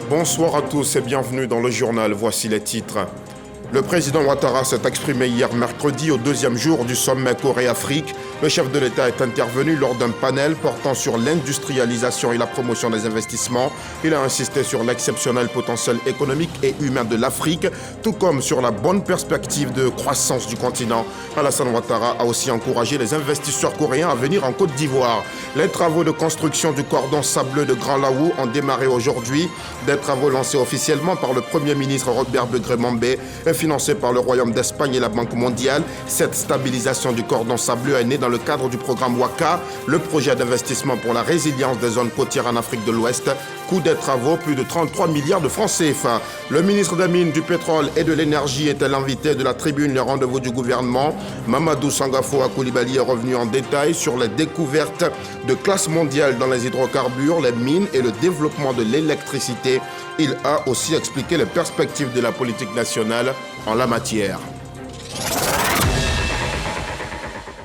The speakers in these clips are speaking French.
Bonsoir à tous et bienvenue dans le journal. Voici les titres. Le président Ouattara s'est exprimé hier mercredi au deuxième jour du sommet Corée-Afrique. Le chef de l'État est intervenu lors d'un panel portant sur l'industrialisation et la promotion des investissements. Il a insisté sur l'exceptionnel potentiel économique et humain de l'Afrique, tout comme sur la bonne perspective de croissance du continent. Alassane Ouattara a aussi encouragé les investisseurs coréens à venir en Côte d'Ivoire. Les travaux de construction du cordon sableux de Grand Laou ont démarré aujourd'hui. Des travaux lancés officiellement par le Premier ministre Robert Begré-Mambé et financés par le Royaume d'Espagne et la Banque mondiale. Cette stabilisation du cordon sableux est née dans le cadre du programme WACA, le projet d'investissement pour la résilience des zones côtières en Afrique de l'Ouest. Coût des travaux, plus de 33 milliards de francs CFA. Le ministre des Mines, du Pétrole et de l'Énergie était l'invité de la tribune Les Rendez-vous du gouvernement. Mamadou Sangafo Koulibaly est revenu en détail sur les découvertes de classe mondiale dans les hydrocarbures, les mines et le développement de l'électricité. Il a aussi expliqué les perspectives de la politique nationale en la matière.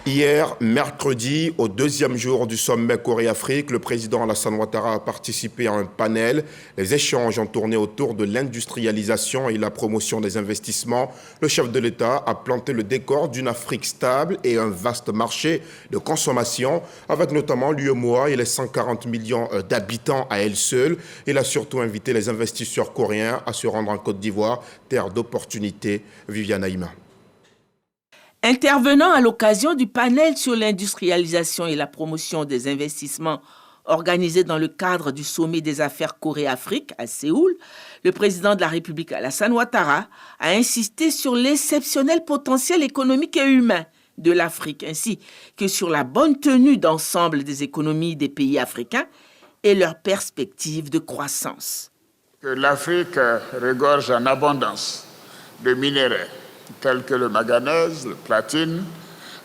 Hier, mercredi, au deuxième jour du sommet Corée-Afrique, le président Alassane Ouattara a participé à un panel. Les échanges ont tourné autour de l'industrialisation et la promotion des investissements. Le chef de l'État a planté le décor d'une Afrique stable et un vaste marché de consommation, avec notamment l'UEMOA et les 140 millions d'habitants à elle seule. Il a surtout invité les investisseurs coréens à se rendre en Côte d'Ivoire, terre d'opportunités. Viviane Aïma. Intervenant à l'occasion du panel sur l'industrialisation et la promotion des investissements organisé dans le cadre du sommet des affaires Corée-Afrique à Séoul, le président de la République Alassane Ouattara a insisté sur l'exceptionnel potentiel économique et humain de l'Afrique, ainsi que sur la bonne tenue d'ensemble des économies des pays africains et leurs perspectives de croissance. Que l'Afrique regorge en abondance de minéraux tels que le manganèse, le platine,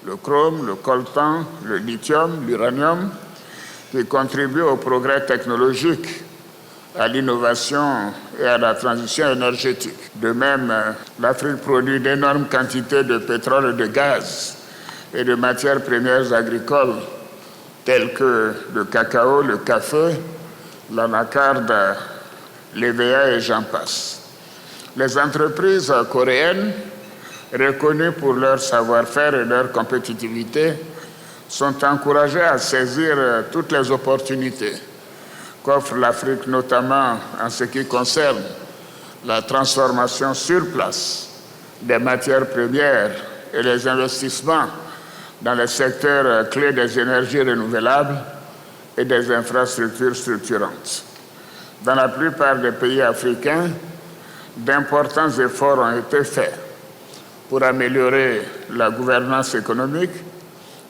le chrome, le coltan, le lithium, l'uranium, qui contribuent au progrès technologique, à l'innovation et à la transition énergétique. De même, l'Afrique produit d'énormes quantités de pétrole et de gaz et de matières premières agricoles telles que le cacao, le café, l'anacarde, l'EVA et j'en passe. Les entreprises coréennes, reconnues pour leur savoir-faire et leur compétitivité, sont encouragées à saisir toutes les opportunités qu'offre l'Afrique, notamment en ce qui concerne la transformation sur place des matières premières et les investissements dans les secteurs clés des énergies renouvelables et des infrastructures structurantes. Dans la plupart des pays africains, d'importants efforts ont été faits pour améliorer la gouvernance économique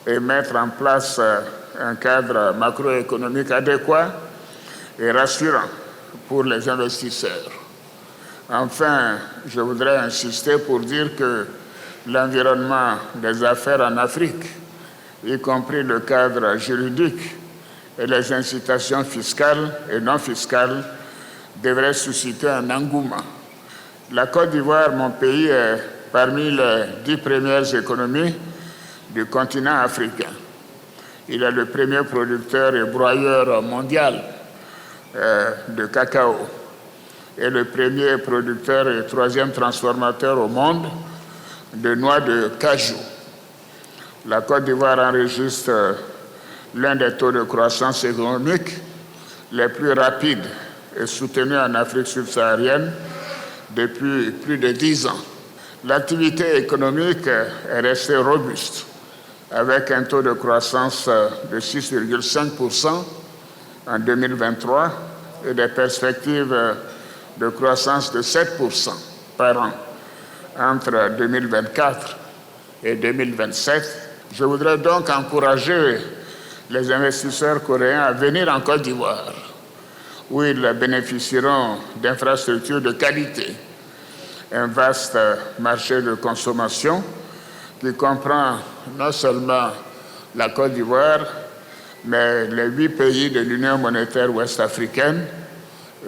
et mettre en place un cadre macroéconomique adéquat et rassurant pour les investisseurs. Enfin, je voudrais insister pour dire que l'environnement des affaires en Afrique, y compris le cadre juridique et les incitations fiscales et non fiscales, devraient susciter un engouement. La Côte d'Ivoire, mon pays, est parmi les 10 premières économies du continent africain. Il est le premier producteur et broyeur mondial de cacao et le premier producteur et troisième transformateur au monde de noix de cajou. La Côte d'Ivoire enregistre l'un des taux de croissance économique les plus rapides et soutenus en Afrique subsaharienne depuis plus de 10 ans. L'activité économique est restée robuste, avec un taux de croissance de 6,5% en 2023 et des perspectives de croissance de 7% par an entre 2024 et 2027. Je voudrais donc encourager les investisseurs coréens à venir en Côte d'Ivoire, où ils bénéficieront d'infrastructures de qualité, un vaste marché de consommation qui comprend non seulement la Côte d'Ivoire, mais les 8 pays de l'Union monétaire ouest-africaine.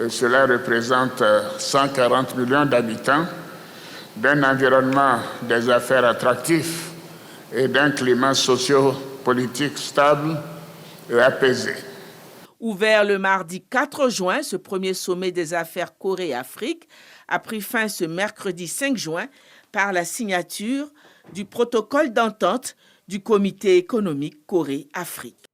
Cela représente 140 millions d'habitants, d'un environnement des affaires attractif et d'un climat socio-politique stable et apaisé. Ouvert le mardi 4 juin, ce premier sommet des affaires Corée-Afrique a pris fin ce mercredi 5 juin par la signature du protocole d'entente du Comité économique Corée-Afrique.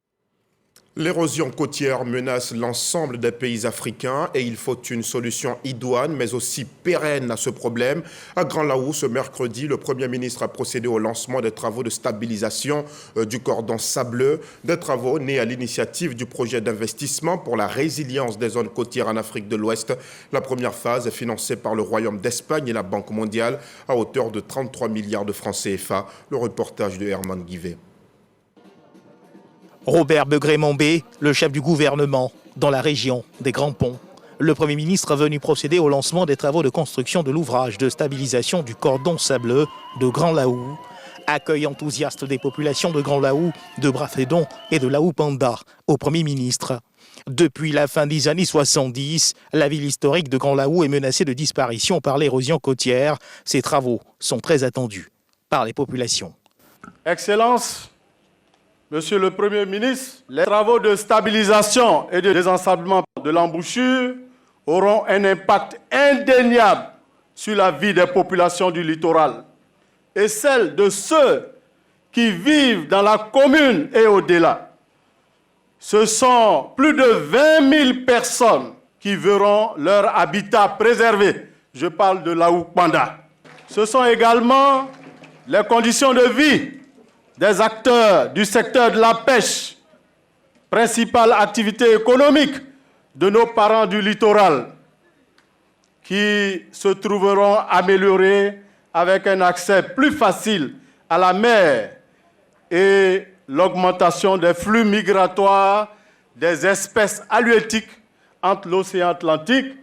L'érosion côtière menace l'ensemble des pays africains et il faut une solution idoine mais aussi pérenne à ce problème. À Grand Laou, ce mercredi, le Premier ministre a procédé au lancement des travaux de stabilisation du cordon sableux, des travaux nés à l'initiative du projet d'investissement pour la résilience des zones côtières en Afrique de l'Ouest. La première phase est financée par le Royaume d'Espagne et la Banque mondiale à hauteur de 33 milliards de francs CFA. Le reportage de Herman Guivet. Robert Begré-Mambé, le chef du gouvernement, dans la région des Grands Ponts. Le Premier ministre est venu procéder au lancement des travaux de construction de l'ouvrage de stabilisation du cordon sableux de Grand Laou. Accueil enthousiaste des populations de Grand Laou, de Brafédon et de Laou-Panda au Premier ministre. Depuis la fin des années 70, la ville historique de Grand Laou est menacée de disparition par l'érosion côtière. Ces travaux sont très attendus par les populations. Excellence, Monsieur le Premier ministre, les travaux de stabilisation et de désensablement de l'embouchure auront un impact indéniable sur la vie des populations du littoral et celle de ceux qui vivent dans la commune et au-delà. Ce sont plus de 20 000 personnes qui verront leur habitat préservé. Je parle de Laou-Panda. Ce sont également les conditions de vie des acteurs du secteur de la pêche, principale activité économique de nos parents du littoral, qui se trouveront améliorés avec un accès plus facile à la mer et l'augmentation des flux migratoires des espèces halieutiques entre l'océan Atlantique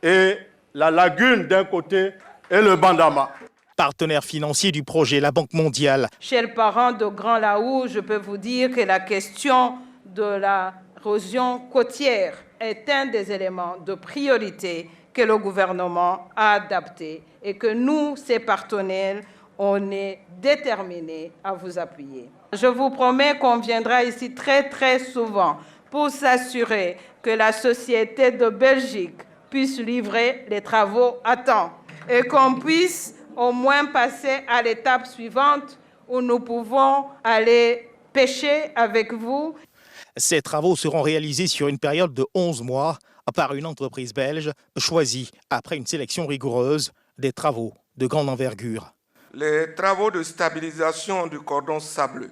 et la lagune d'un côté et le Bandama. Partenaire financier du projet, la Banque mondiale. Chers parents de Grand Laou, je peux vous dire que la question de l'érosion côtière est un des éléments de priorité que le gouvernement a adapté et que nous, ses partenaires, on est déterminés à vous appuyer. Je vous promets qu'on viendra ici très souvent pour s'assurer que la société de Belgique puisse livrer les travaux à temps et qu'on puisse au moins passer à l'étape suivante où nous pouvons aller pêcher avec vous. Ces travaux seront réalisés sur une période de 11 mois par une entreprise belge choisie après une sélection rigoureuse des travaux de grande envergure. Les travaux de stabilisation du cordon sableux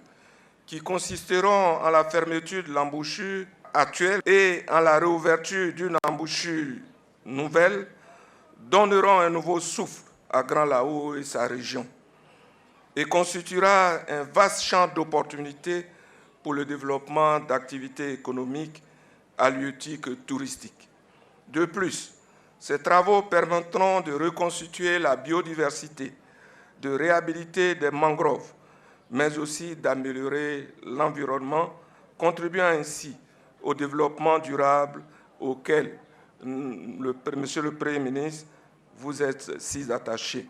qui consisteront en la fermeture de l'embouchure actuelle et en la réouverture d'une embouchure nouvelle donneront un nouveau souffle à Grand Laou et sa région et constituera un vaste champ d'opportunités pour le développement d'activités économiques, halieutiques et touristiques. De plus, ces travaux permettront de reconstituer la biodiversité, de réhabiliter des mangroves, mais aussi d'améliorer l'environnement, contribuant ainsi au développement durable auquel, Monsieur le Premier ministre, vous êtes si attachés.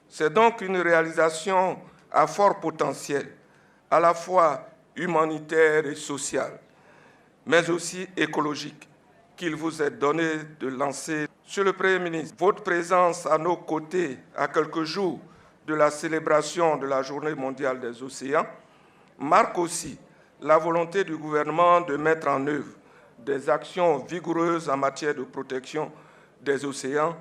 C'est donc une réalisation à fort potentiel, à la fois humanitaire et social, mais aussi écologique, qu'il vous est donné de lancer. Monsieur le Premier ministre, votre présence à nos côtés à quelques jours de la célébration de la Journée mondiale des océans marque aussi la volonté du gouvernement de mettre en œuvre des actions vigoureuses en matière de protection des océans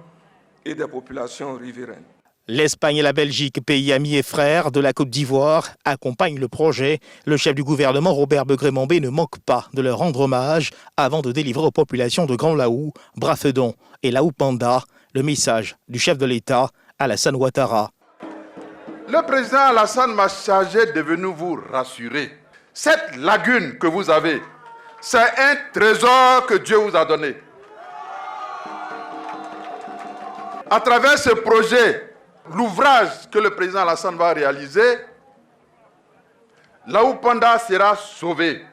et des populations riveraines. L'Espagne et la Belgique, pays amis et frères de la Côte d'Ivoire, accompagnent le projet. Le chef du gouvernement, Robert Begré-Mambé, ne manque pas de leur rendre hommage avant de délivrer aux populations de Grand Laou, Brafédon et Laou-Panda le message du chef de l'État, Alassane Ouattara. Le président Alassane m'a chargé de venir vous rassurer. Cette lagune que vous avez, c'est un trésor que Dieu vous a donné. À travers ce projet, l'ouvrage que le président Alassane va réaliser, Laou-Panda sera sauvé.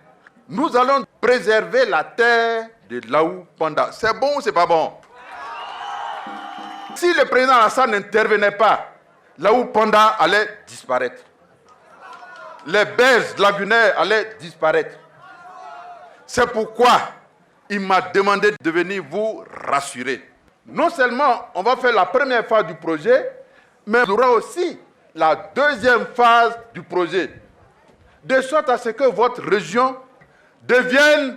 Nous allons préserver la terre de Laou-Panda. C'est bon ou c'est pas bon? Si le président Alassane n'intervenait pas, Laou-Panda allait disparaître. Les berges lagunaires allaient disparaître. C'est pourquoi il m'a demandé de venir vous rassurer. Non seulement on va faire la première phase du projet, mais il y aura aussi la deuxième phase du projet. De sorte à ce que votre région devienne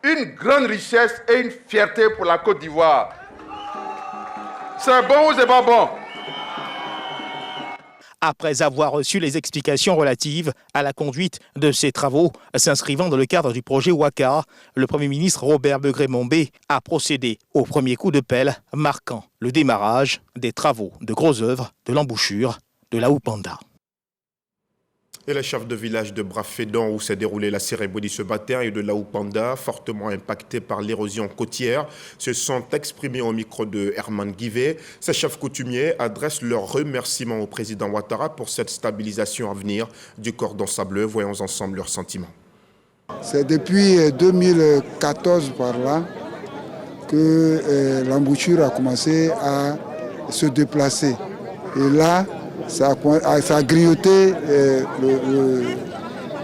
une grande richesse et une fierté pour la Côte d'Ivoire. C'est bon ou c'est pas bon? Après avoir reçu les explications relatives à la conduite de ces travaux s'inscrivant dans le cadre du projet Ouakara, le Premier ministre Robert Begré-Mombé a procédé au premier coup de pelle marquant le démarrage des travaux de gros œuvres de l'embouchure de la Oupanda. Et les chefs de village de Brafédan, où s'est déroulée la cérémonie ce matin, et de la Oupanda, fortement impactés par l'érosion côtière, se sont exprimés au micro de Herman Guivet. Ces chefs coutumiers adressent leurs remerciements au président Ouattara pour cette stabilisation à venir du cordon sableux. Voyons ensemble leurs sentiments. C'est depuis 2014 par là que l'embouchure a commencé à se déplacer. Et là, ça a grignoté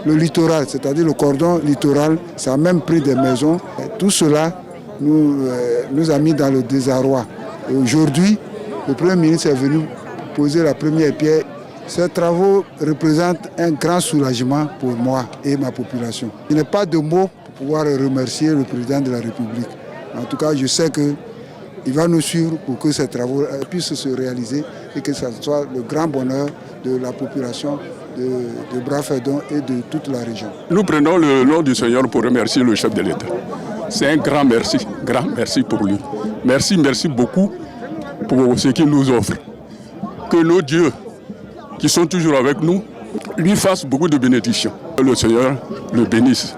le littoral, c'est-à-dire le cordon littoral. Ça a même pris des maisons. Et tout cela nous a mis dans le désarroi. Et aujourd'hui, le Premier ministre est venu poser la première pierre. Ces travaux représentent un grand soulagement pour moi et ma population. Il n'y a pas de mots pour pouvoir remercier le président de la République. En tout cas, je sais qu'il va nous suivre pour que ces travaux puissent se réaliser et que ce soit le grand bonheur de la population de Brafédan et de toute la région. Nous prenons le nom du Seigneur pour remercier le chef de l'État. C'est un grand merci pour lui. Merci beaucoup pour ce qu'il nous offre. Que nos dieux qui sont toujours avec nous lui fassent beaucoup de bénédictions. Que le Seigneur le bénisse.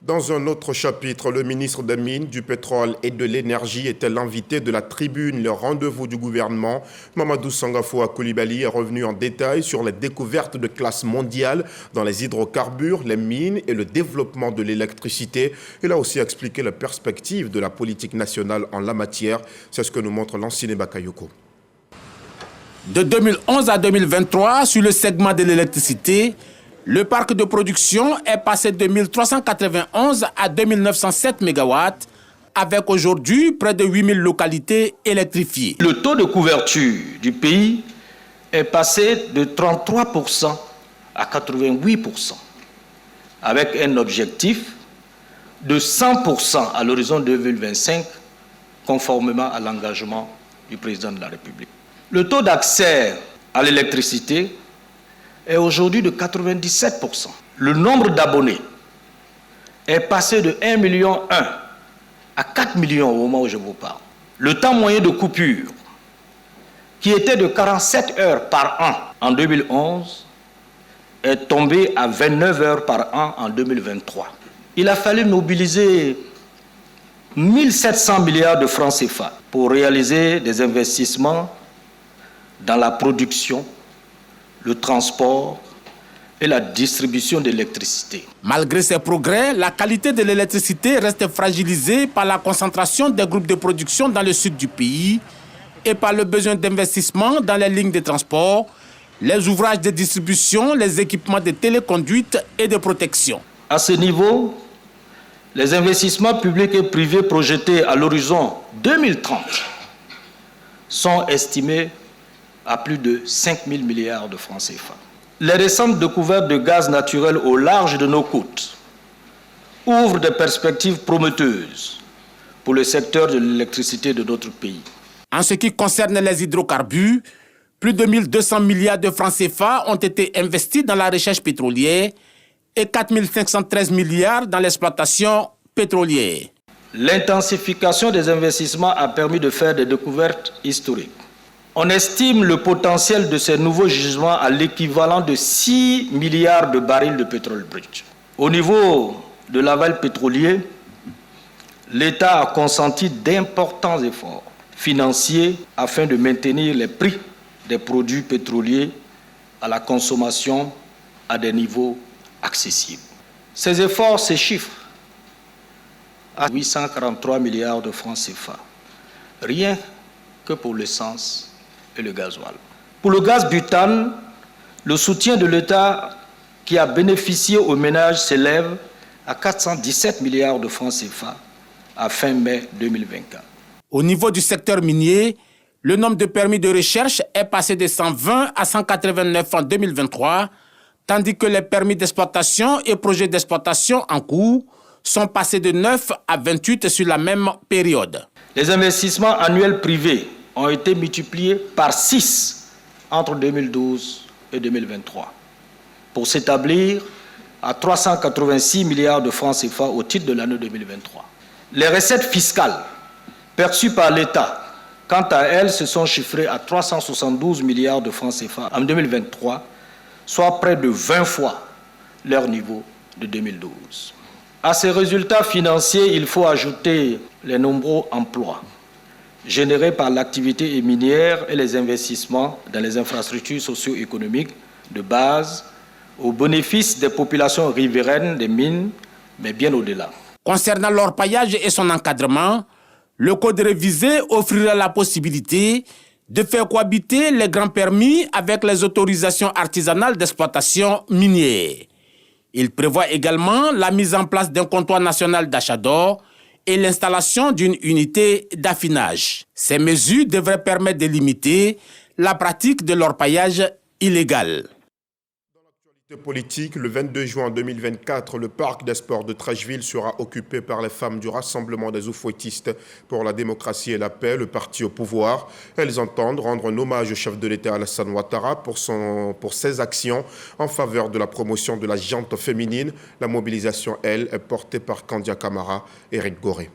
Dans un autre chapitre, le ministre des Mines, du Pétrole et de l'Énergie était l'invité de la tribune, le rendez-vous du gouvernement. Mamadou Sangafoa Coulibaly est revenu en détail sur les découvertes de classe mondiale dans les hydrocarbures, les mines et le développement de l'électricité. Il a aussi expliqué les perspectives de la politique nationale en la matière. C'est ce que nous montre Lansine Bakayoko. De 2011 à 2023, sur le segment de l'électricité, le parc de production est passé de 1391 à 2907 MW, avec aujourd'hui près de 8000 localités électrifiées. Le taux de couverture du pays est passé de 33% à 88%, avec un objectif de 100% à l'horizon 2025, conformément à l'engagement du président de la République. Le taux d'accès à l'électricité est aujourd'hui de 97%. Le nombre d'abonnés est passé de 1,1 million à 4 millions au moment où je vous parle. Le temps moyen de coupure, qui était de 47 heures par an en 2011, est tombé à 29 heures par an en 2023. Il a fallu mobiliser 1700 milliards de francs CFA pour réaliser des investissements dans la production, le transport et la distribution d'électricité. Malgré ces progrès, la qualité de l'électricité reste fragilisée par la concentration des groupes de production dans le sud du pays et par le besoin d'investissement dans les lignes de transport, les ouvrages de distribution, les équipements de téléconduite et de protection. À ce niveau, les investissements publics et privés projetés à l'horizon 2030 sont estimés à plus de 5 000 milliards de francs CFA. Les récentes découvertes de gaz naturel au large de nos côtes ouvrent des perspectives prometteuses pour le secteur de l'électricité de notre pays. En ce qui concerne les hydrocarbures, plus de 1200 milliards de francs CFA ont été investis dans la recherche pétrolière et 4513 milliards dans l'exploitation pétrolière. L'intensification des investissements a permis de faire des découvertes historiques. On estime le potentiel de ces nouveaux gisements à l'équivalent de 6 milliards de barils de pétrole brut. Au niveau de l'aval pétrolier, l'État a consenti d'importants efforts financiers afin de maintenir les prix des produits pétroliers à la consommation à des niveaux accessibles. Ces efforts se chiffrent à 843 milliards de francs CFA, rien que pour l'essence et le gasoil. Pour le gaz butane, le soutien de l'État qui a bénéficié aux ménages s'élève à 417 milliards de francs CFA à fin mai 2024. Au niveau du secteur minier, le nombre de permis de recherche est passé de 120 à 189 en 2023, tandis que les permis d'exploitation et projets d'exploitation en cours sont passés de 9 à 28 sur la même période. Les investissements annuels privés ont été multipliés par 6 entre 2012 et 2023 pour s'établir à 386 milliards de francs CFA au titre de l'année 2023. Les recettes fiscales perçues par l'État, quant à elles, se sont chiffrées à 372 milliards de francs CFA en 2023, soit près de 20 fois leur niveau de 2012. À ces résultats financiers, il faut ajouter les nombreux emplois générés par l'activité minière et les investissements dans les infrastructures socio-économiques de base au bénéfice des populations riveraines des mines, mais bien au-delà. Concernant l'orpaillage et son encadrement, le code révisé offrira la possibilité de faire cohabiter les grands permis avec les autorisations artisanales d'exploitation minière. Il prévoit également la mise en place d'un comptoir national d'achat d'or et l'installation d'une unité d'affinage. Ces mesures devraient permettre de limiter la pratique de l'orpaillage illégal. Politique, le 22 juin 2024, le parc des sports de Treichville sera occupé par les femmes du Rassemblement des oufouettistes pour la démocratie et la paix, le parti au pouvoir. Elles entendent rendre un hommage au chef de l'État Alassane Ouattara pour ses actions en faveur de la promotion de la gente féminine. La mobilisation, elle, est portée par Kandia Camara et Eric Goré.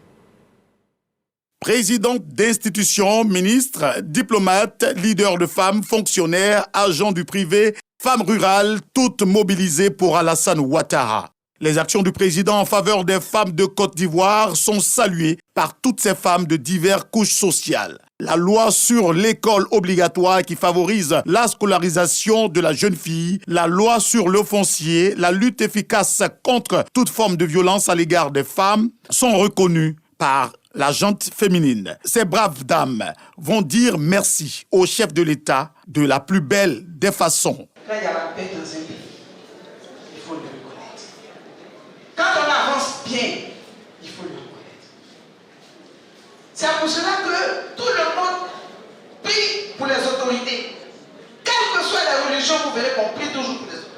Présidente d'institutions, ministres, diplomates, leaders de femmes, fonctionnaires, agents du privé, femmes rurales, toutes mobilisées pour Alassane Ouattara. Les actions du président en faveur des femmes de Côte d'Ivoire sont saluées par toutes ces femmes de diverses couches sociales. La loi sur l'école obligatoire qui favorise la scolarisation de la jeune fille, la loi sur le foncier, la lutte efficace contre toute forme de violence à l'égard des femmes sont reconnues par la gente féminine. Ces braves dames vont dire merci au chef de l'État de la plus belle des façons. Quand il y a la paix dans un pays, il faut le reconnaître. Quand on avance bien, il faut le reconnaître. C'est pour cela que tout le monde prie pour les autorités. Quelles que soient les religions, vous verrez qu'on prie toujours pour les autorités.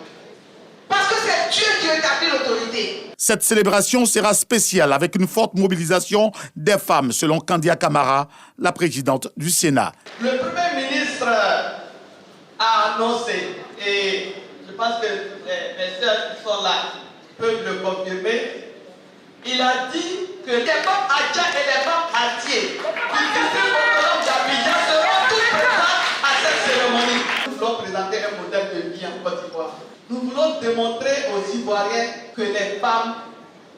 Parce que c'est Dieu qui établit l'autorité. Cette célébration sera spéciale avec une forte mobilisation des femmes, selon Kandia Camara, la présidente du Sénat. Le Premier ministre a annoncé, et je pense que les sœurs qui sont là peuvent le confirmer, il a dit que les femmes Adja et les femmes Adié, qui participent au programme d'Abidjan, seront toutes présentes à cette cérémonie. Nous voulons présenter un modèle de vie en Côte d'Ivoire. Nous voulons démontrer aux Ivoiriens que les femmes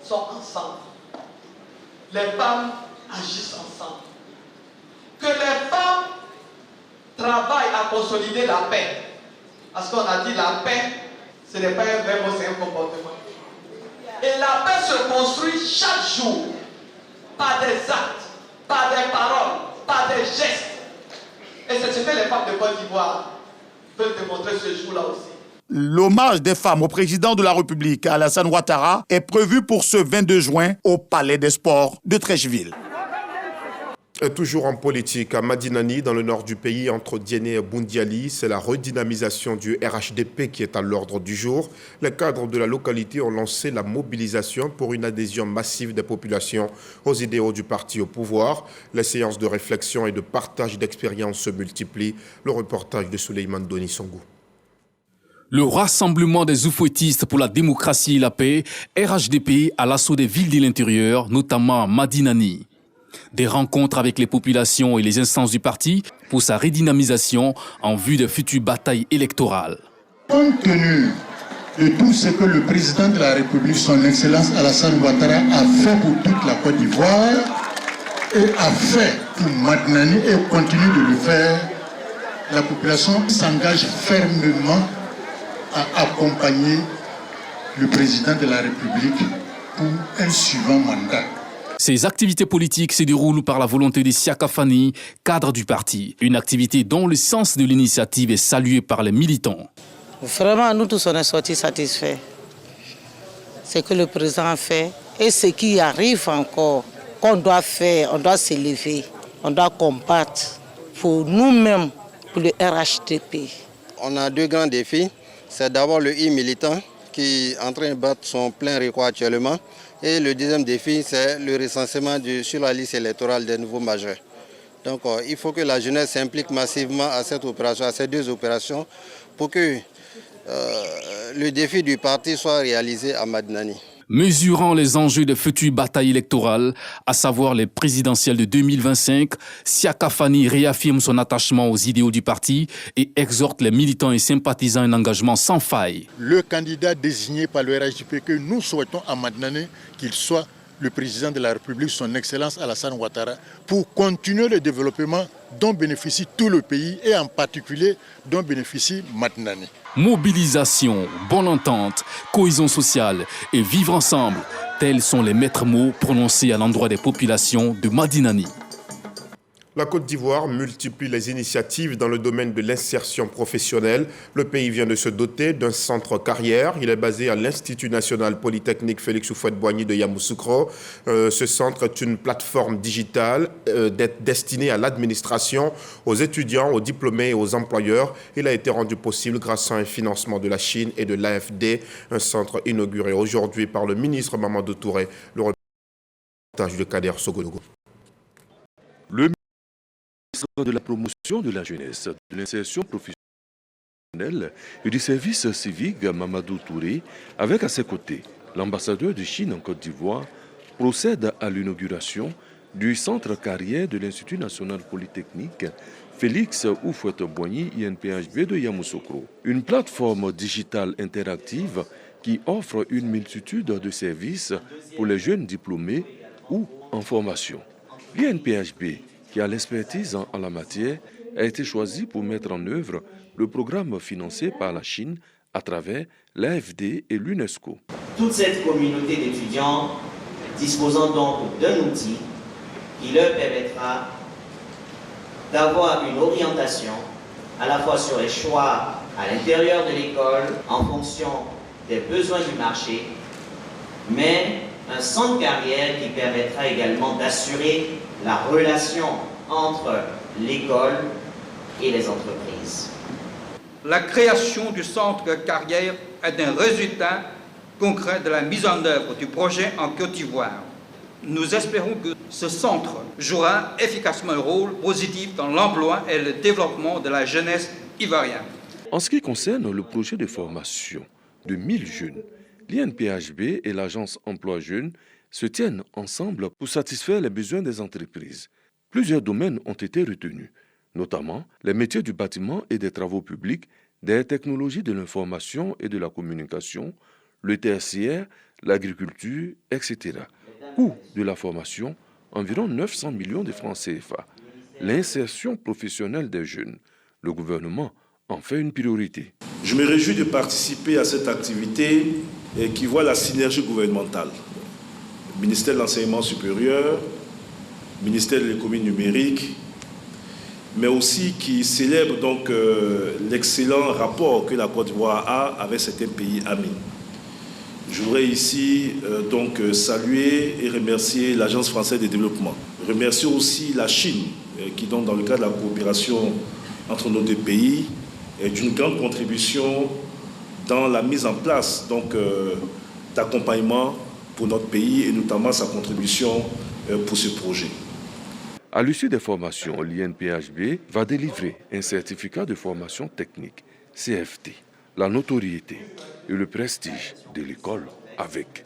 sont ensemble. Les femmes agissent ensemble. Que les femmes travaillent à consolider la paix. Parce qu'on a dit la paix, ce n'est pas un vrai mot, c'est un comportement. Et la paix se construit chaque jour par des actes, par des paroles, par des gestes. Et c'est ce que les femmes de Côte d'Ivoire veulent démontrer ce jour-là aussi. L'hommage des femmes au président de la République, Alassane Ouattara, est prévu pour ce 22 juin au Palais des Sports de Treichville. Et toujours en politique, à Madinani, dans le nord du pays, entre Diéné et Boundiali, c'est la redynamisation du RHDP qui est à l'ordre du jour. Les cadres de la localité ont lancé la mobilisation pour une adhésion massive des populations aux idéaux du parti au pouvoir. Les séances de réflexion et de partage d'expériences se multiplient. Le reportage de Souleymane Doni Songou. Le Rassemblement des oufouettistes pour la démocratie et la paix, RHDP, à l'assaut des villes de l'intérieur, notamment Madinani. Des rencontres avec les populations et les instances du parti pour sa redynamisation en vue de futures batailles électorales. Compte tenu de tout ce que le président de la République, son Excellence Alassane Ouattara, a fait pour toute la Côte d'Ivoire et a fait pour Madinani et continue de le faire, la population s'engage fermement à accompagner le président de la République pour un suivant mandat. Ces activités politiques se déroulent par la volonté de Siaka Fani, cadre du parti. Une activité dont le sens de l'initiative est salué par les militants. Vraiment, nous tous, on est sortis satisfaits. ce que le président a fait et ce qui arrive encore, qu'on doit faire, on doit s'élever, on doit combattre pour nous-mêmes, pour le RHDP. On a deux grands défis. C'est d'abord le militant qui est en train de battre son plein record actuellement. Et le deuxième défi, c'est le recensement sur la liste électorale des nouveaux majeurs. Donc il faut que la jeunesse s'implique massivement à cette opération, à ces deux opérations, pour que le défi du parti soit réalisé à Madinani. Mesurant les enjeux des futures batailles électorales, à savoir les présidentielles de 2025, Siaka Fani réaffirme son attachement aux idéaux du parti et exhorte les militants et sympathisants à un engagement sans faille. Le candidat désigné par le RHDP que nous souhaitons à Madinani, qu'il soit le président de la République, son Excellence Alassane Ouattara, pour continuer le développement dont bénéficie tout le pays et en particulier dont bénéficie Madinani. Mobilisation, bonne entente, cohésion sociale et vivre ensemble, tels sont les maîtres mots prononcés à l'endroit des populations de Madinani. La Côte d'Ivoire multiplie les initiatives dans le domaine de l'insertion professionnelle. Le pays vient de se doter d'un centre carrière. Il est basé à l'Institut national polytechnique Félix Houphouët-Boigny de Yamoussoukro. Ce centre est une plateforme digitale destinée à l'administration, aux étudiants, aux diplômés et aux employeurs. Il a été rendu possible grâce à un financement de la Chine et de l'AFD, un centre inauguré aujourd'hui par le ministre Mamadou Touré. Le reportage de Kader Sogologo. Le ministre de la promotion de la jeunesse, de l'insertion professionnelle et du service civique, Mamadou Touré, avec à ses côtés l'ambassadeur de Chine en Côte d'Ivoire, procède à l'inauguration du centre carrière de l'Institut national polytechnique Félix Houphouët-Boigny INPHB de Yamoussoukro. Une plateforme digitale interactive qui offre une multitude de services pour les jeunes diplômés ou en formation. L'INPHB, qui a l'expertise en la matière, a été choisi pour mettre en œuvre le programme financé par la Chine à travers l'AFD et l'UNESCO. Toute cette communauté d'étudiants disposant donc d'un outil qui leur permettra d'avoir une orientation à la fois sur les choix à l'intérieur de l'école en fonction des besoins du marché, mais un centre carrière qui permettra également d'assurer la relation entre l'école et les entreprises. La création du centre carrière est un résultat concret de la mise en œuvre du projet en Côte d'Ivoire. Nous espérons que ce centre jouera efficacement un rôle positif dans l'emploi et le développement de la jeunesse ivoirienne. En ce qui concerne le projet de formation de 1000 jeunes, l'INPHB et l'agence Emploi Jeunes se tiennent ensemble pour satisfaire les besoins des entreprises. Plusieurs domaines ont été retenus, notamment les métiers du bâtiment et des travaux publics, des technologies de l'information et de la communication, le tertiaire, l'agriculture, etc. Coût de la formation, environ 900 millions de francs CFA. L'insertion professionnelle des jeunes, le gouvernement en fait une priorité. Je me réjouis de participer à cette activité qui voit la synergie gouvernementale. Le ministère de l'Enseignement supérieur, le ministère de l'économie numérique, mais aussi qui célèbre donc l'excellent rapport que la Côte d'Ivoire a avec certains pays amis. Je voudrais ici donc saluer et remercier l'Agence française de développement. Remercier aussi la Chine qui, donc, dans le cadre de la coopération entre nos deux pays, est une grande contribution dans la mise en place d'accompagnement pour notre pays et notamment sa contribution pour ce projet. À l'issue des formations, l'INPHB va délivrer un certificat de formation technique, CFT, la notoriété et le prestige de l'école avec.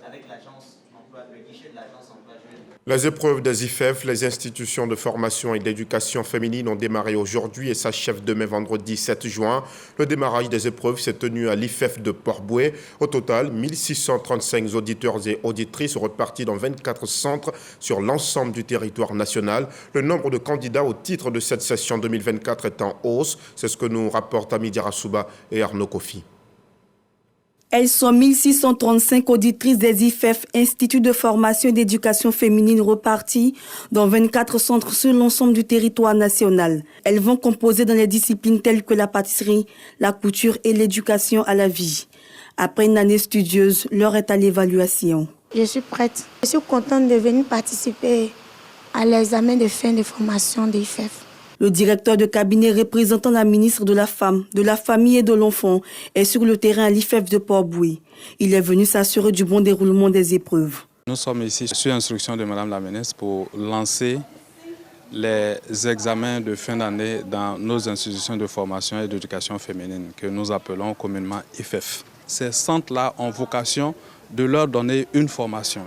Les épreuves des IFEF, les institutions de formation et d'éducation féminine ont démarré aujourd'hui et s'achèvent demain vendredi 7 juin. Le démarrage des épreuves s'est tenu à l'IFEF de Port-Bouët. Au total, 1635 auditeurs et auditrices repartis dans 24 centres sur l'ensemble du territoire national. Le nombre de candidats au titre de cette session 2024 est en hausse. C'est ce que nous rapportent Amidi Rassouba et Arnaud Kofi. Elles sont 1635 auditrices des IFEF, Institut de formation et d'éducation féminine repartis dans 24 centres sur l'ensemble du territoire national. Elles vont composer dans les disciplines telles que la pâtisserie, la couture et l'éducation à la vie. Après une année studieuse, l'heure est à l'évaluation. Je suis prête. Je suis contente de venir participer à l'examen de fin de formation de l'IFEF. Le directeur de cabinet représentant la ministre de la Femme, de la Famille et de l'Enfant est sur le terrain à l'IFEF de Port-Bouilly. Il est venu s'assurer du bon déroulement des épreuves. Nous sommes ici sur instruction de Mme la ministre pour lancer les examens de fin d'année dans nos institutions de formation et d'éducation féminine que nous appelons communément IFEF. Ces centres-là ont vocation de leur donner une formation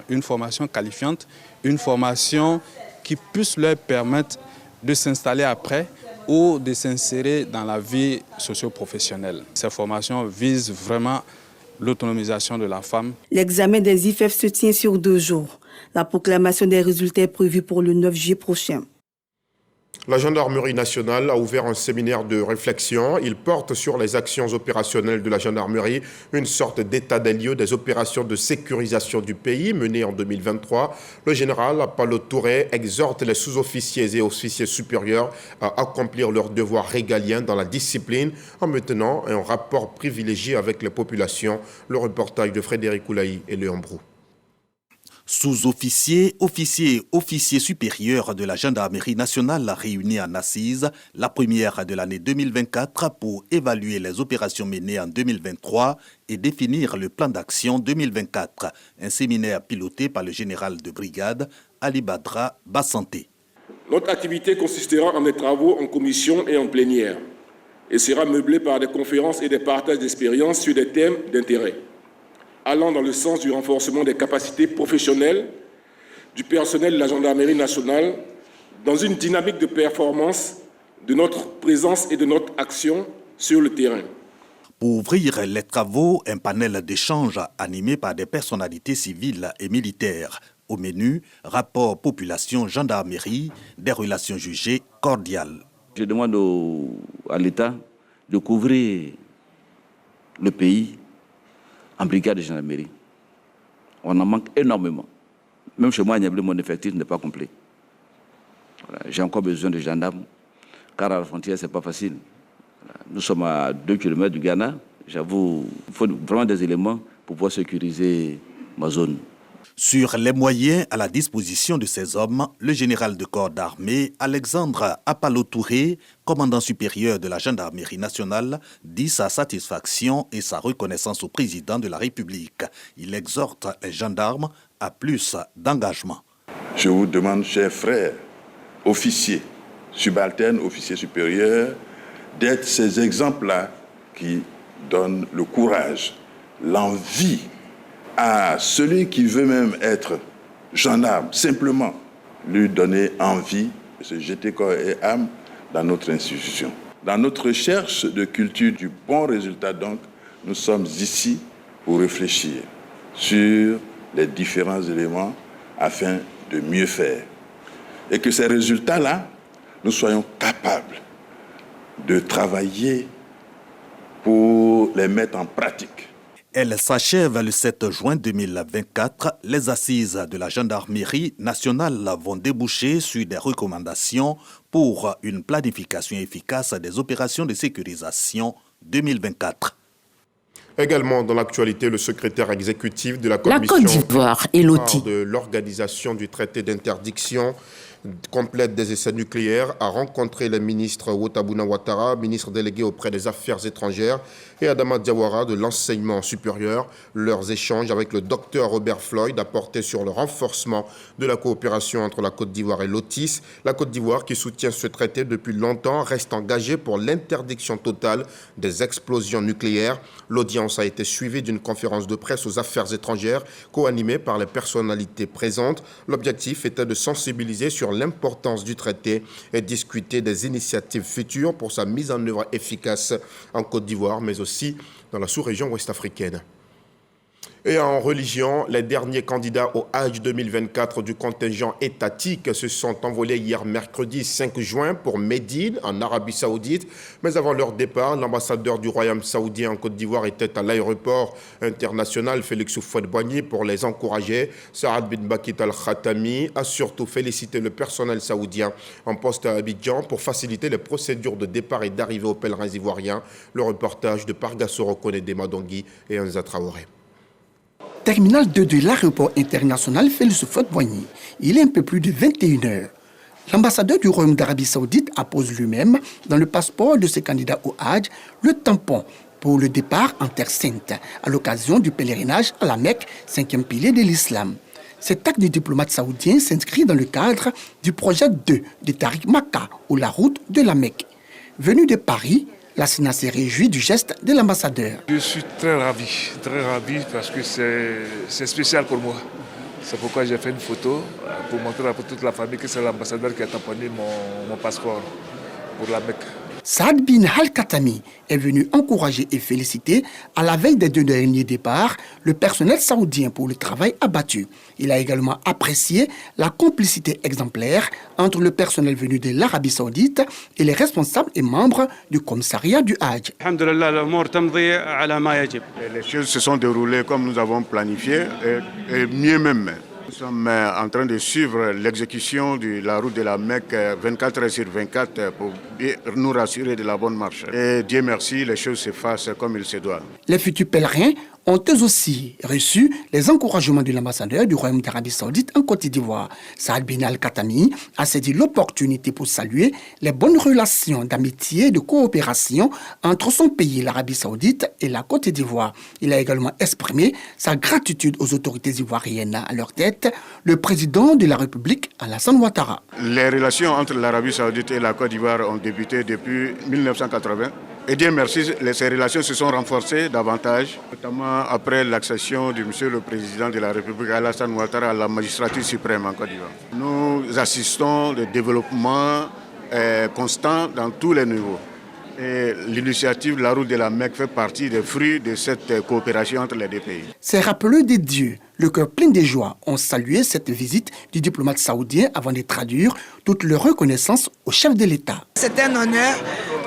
qualifiante, une formation qui puisse leur permettre de s'installer après ou de s'insérer dans la vie socio-professionnelle. Ces formations visent vraiment l'autonomisation de la femme. L'examen des IFEF se tient sur 2 jours. La proclamation des résultats est prévue pour le 9 juillet prochain. La gendarmerie nationale a ouvert un séminaire de réflexion. Il porte sur les actions opérationnelles de la gendarmerie, une sorte d'état des lieux des opérations de sécurisation du pays menées en 2023. Le général Apollo Touré exhorte les sous-officiers et officiers supérieurs à accomplir leurs devoirs régaliens dans la discipline en maintenant un rapport privilégié avec les populations. Le reportage de Frédéric Oulaï et Léon Brou. Sous-officiers, officiers et officiers supérieurs de la gendarmerie nationale réunis en assises, la première de l'année 2024 pour évaluer les opérations menées en 2023 et définir le plan d'action 2024. Un séminaire piloté par le général de brigade Ali Badra Bassanté. Notre activité consistera en des travaux en commission et en plénière et sera meublée par des conférences et des partages d'expériences sur des thèmes d'intérêt, allant dans le sens du renforcement des capacités professionnelles du personnel de la gendarmerie nationale dans une dynamique de performance de notre présence et de notre action sur le terrain. Pour ouvrir les travaux, un panel d'échange animé par des personnalités civiles et militaires. Au menu, rapport population-gendarmerie, des relations jugées cordiales. Je demande à l'État de couvrir le pays en brigade de gendarmerie. On en manque énormément. Même chez moi, mon effectif n'est pas complet. Voilà. J'ai encore besoin de gendarmes, car à la frontière, ce n'est pas facile. Voilà. Nous sommes à 2 km du Ghana. J'avoue, il faut vraiment des éléments pour pouvoir sécuriser ma zone. Sur les moyens à la disposition de ces hommes, le général de corps d'armée Alexandre Apollo Touré, commandant supérieur de la gendarmerie nationale, dit sa satisfaction et sa reconnaissance au président de la République. Il exhorte les gendarmes à plus d'engagement. Je vous demande, chers frères, officiers, subalternes, officiers supérieurs, d'être ces exemples-là qui donnent le courage, l'envie à celui qui veut même être gendarme, simplement lui donner envie de se jeter corps et âme dans notre institution. Dans notre recherche de culture du bon résultat, donc, nous sommes ici pour réfléchir sur les différents éléments afin de mieux faire. Et que ces résultats-là, nous soyons capables de travailler pour les mettre en pratique. Elle s'achève le 7 juin 2024. Les assises de la gendarmerie nationale vont déboucher sur des recommandations pour une planification efficace des opérations de sécurisation 2024. Également dans l'actualité, le secrétaire exécutif de la Commission Côte d'Ivoire est loti de l'organisation du traité d'interdiction complète des essais nucléaires a rencontré les ministres Wothabouna Ouattara, ministre délégué auprès des Affaires étrangères, et Adama Diawara de l'enseignement supérieur. Leurs échanges avec le docteur Robert Floyd a porté sur le renforcement de la coopération entre la Côte d'Ivoire et l'OTIS. La Côte d'Ivoire, qui soutient ce traité depuis longtemps, reste engagée pour l'interdiction totale des explosions nucléaires. L'audience a été suivie d'une conférence de presse aux Affaires étrangères co-animée par les personnalités présentes. L'objectif était de sensibiliser sur l'importance du traité et discuter des initiatives futures pour sa mise en œuvre efficace en Côte d'Ivoire, mais aussi dans la sous-région ouest-africaine. Et en religion, les derniers candidats au Hajj 2024 du contingent étatique se sont envolés hier mercredi 5 juin pour Médine, en Arabie Saoudite. Mais avant leur départ, l'ambassadeur du Royaume saoudien en Côte d'Ivoire était à l'aéroport international Félix Houphouët-Boigny pour les encourager. Saad bin Bakit al-Khatami a surtout félicité le personnel saoudien en poste à Abidjan pour faciliter les procédures de départ et d'arrivée aux pèlerins ivoiriens. Le reportage de Pargassoro Konede Madongui et Anza Traoré. Terminal 2 de l'aéroport international Félix Houphouët-Boigny. Il est un peu plus de 21 h. L'ambassadeur du Royaume d'Arabie Saoudite appose lui-même, dans le passeport de ses candidats au Hajj, le tampon pour le départ en Terre Sainte, à l'occasion du pèlerinage à la Mecque, 5e pilier de l'islam. Cet acte du diplomate saoudien s'inscrit dans le cadre du projet 2 de Tariq Makka, ou la route de la Mecque. Venu de Paris, la Sénat s'est réjouie du geste de l'ambassadeur. Je suis très ravi parce que c'est spécial pour moi. C'est pourquoi j'ai fait une photo pour montrer à toute la famille que c'est l'ambassadeur qui a tamponné mon passeport pour la Mecque. Saad bin Al-Khatami est venu encourager et féliciter, à la veille des 2 derniers départs, le personnel saoudien pour le travail abattu. Il a également apprécié la complicité exemplaire entre le personnel venu de l'Arabie Saoudite et les responsables et membres du commissariat du Hajj. Les choses se sont déroulées comme nous avons planifié et mieux même. Nous sommes en train de suivre l'exécution de la route de la Mecque 24 heures sur 24 pour nous rassurer de la bonne marche. Et Dieu merci, les choses se fassent comme il se doit. Les futurs pèlerins ont eux aussi reçu les encouragements de l'ambassadeur du Royaume d'Arabie Saoudite en Côte d'Ivoire. Saad bin Al-Khatami a saisi l'opportunité pour saluer les bonnes relations d'amitié et de coopération entre son pays, l'Arabie Saoudite, et la Côte d'Ivoire. Il a également exprimé sa gratitude aux autorités ivoiriennes. À leur tête, le président de la République, Alassane Ouattara. Les relations entre l'Arabie Saoudite et la Côte d'Ivoire ont débuté depuis 1980. Et Dieu merci, ces relations se sont renforcées davantage, notamment après l'accession de M. le Président de la République, Alassane Ouattara, à la magistrature suprême en Côte d'Ivoire. Nous assistons au développement constant dans tous les niveaux. Et l'initiative de la route de la Mecque fait partie des fruits de cette coopération entre les deux pays. Ces rappeleurs des dieux, le cœur plein de joie, ont salué cette visite du diplomate saoudien avant de traduire toute leur reconnaissance au chef de l'État. C'est un honneur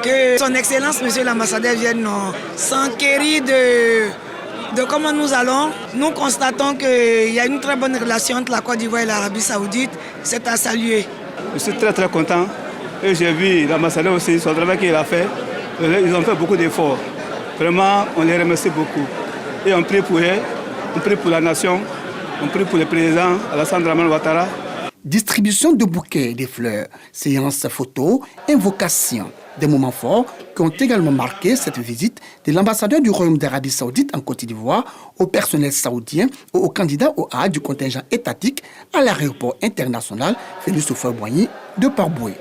que son Excellence, Monsieur l'ambassadeur, vienne s'enquérir de comment nous allons. Nous constatons qu'il y a une très bonne relation entre la Côte d'Ivoire et l'Arabie Saoudite. C'est à saluer. Je suis très content. Et j'ai vu l'ambassadeur aussi, son travail qu'il a fait. Ils ont fait beaucoup d'efforts. Vraiment, on les remercie beaucoup. Et on prie pour eux, on prie pour la nation, on prie pour le président Alassane Ouattara. Distribution de bouquets, de fleurs, séances photos, invocations. Des moments forts qui ont également marqué cette visite de l'ambassadeur du Royaume d'Arabie Saoudite en Côte d'Ivoire au personnel saoudien et aux candidats au Hajj du contingent étatique à l'aéroport international Félix Houphouët-Boigny de Port-Boué.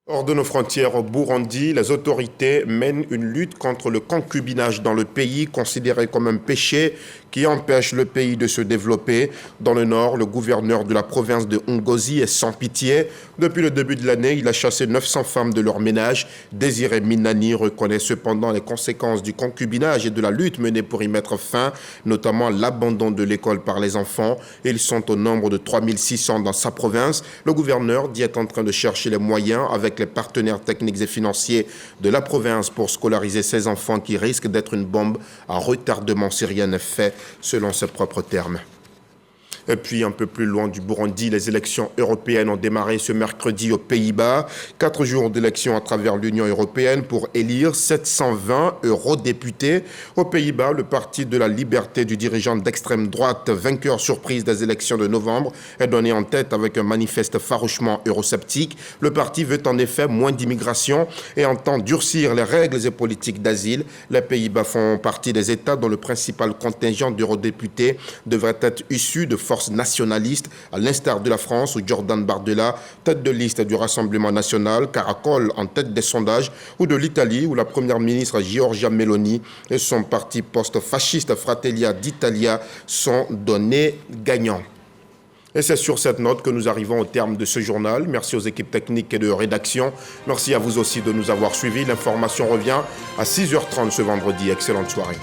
Hors de nos frontières au Burundi, les autorités mènent une lutte contre le concubinage dans le pays, considéré comme un péché qui empêche le pays de se développer. Dans le nord, le gouverneur de la province de Ngozi est sans pitié. Depuis le début de l'année, il a chassé 900 femmes de leur ménage. Désiré Minani reconnaît cependant les conséquences du concubinage et de la lutte menée pour y mettre fin, notamment l'abandon de l'école par les enfants. Ils sont au nombre de 3600 dans sa province. Le gouverneur dit être en train de chercher les moyens avec les partenaires techniques et financiers de la province pour scolariser ces enfants qui risquent d'être une bombe à retardement si rien n'est fait, selon ses propres termes. Et puis, un peu plus loin du Burundi, les élections européennes ont démarré ce mercredi aux Pays-Bas. 4 jours d'élections à travers l'Union européenne pour élire 720 eurodéputés. Aux Pays-Bas, le Parti de la Liberté du dirigeant d'extrême droite, vainqueur surprise des élections de novembre, est donné en tête avec un manifeste farouchement eurosceptique. Le parti veut en effet moins d'immigration et entend durcir les règles et politiques d'asile. Les Pays-Bas font partie des États dont le principal contingent d'eurodéputés devrait être issu de forces nationalistes, à l'instar de la France où Jordan Bardella, tête de liste du Rassemblement national, caracole en tête des sondages, ou de l'Italie où la première ministre Giorgia Meloni et son parti post-fasciste Fratelli d'Italia sont donnés gagnants. Et c'est sur cette note que nous arrivons au terme de ce journal. Merci aux équipes techniques et de rédaction. Merci à vous aussi de nous avoir suivis. L'information revient à 6h30 ce vendredi. Excellente soirée.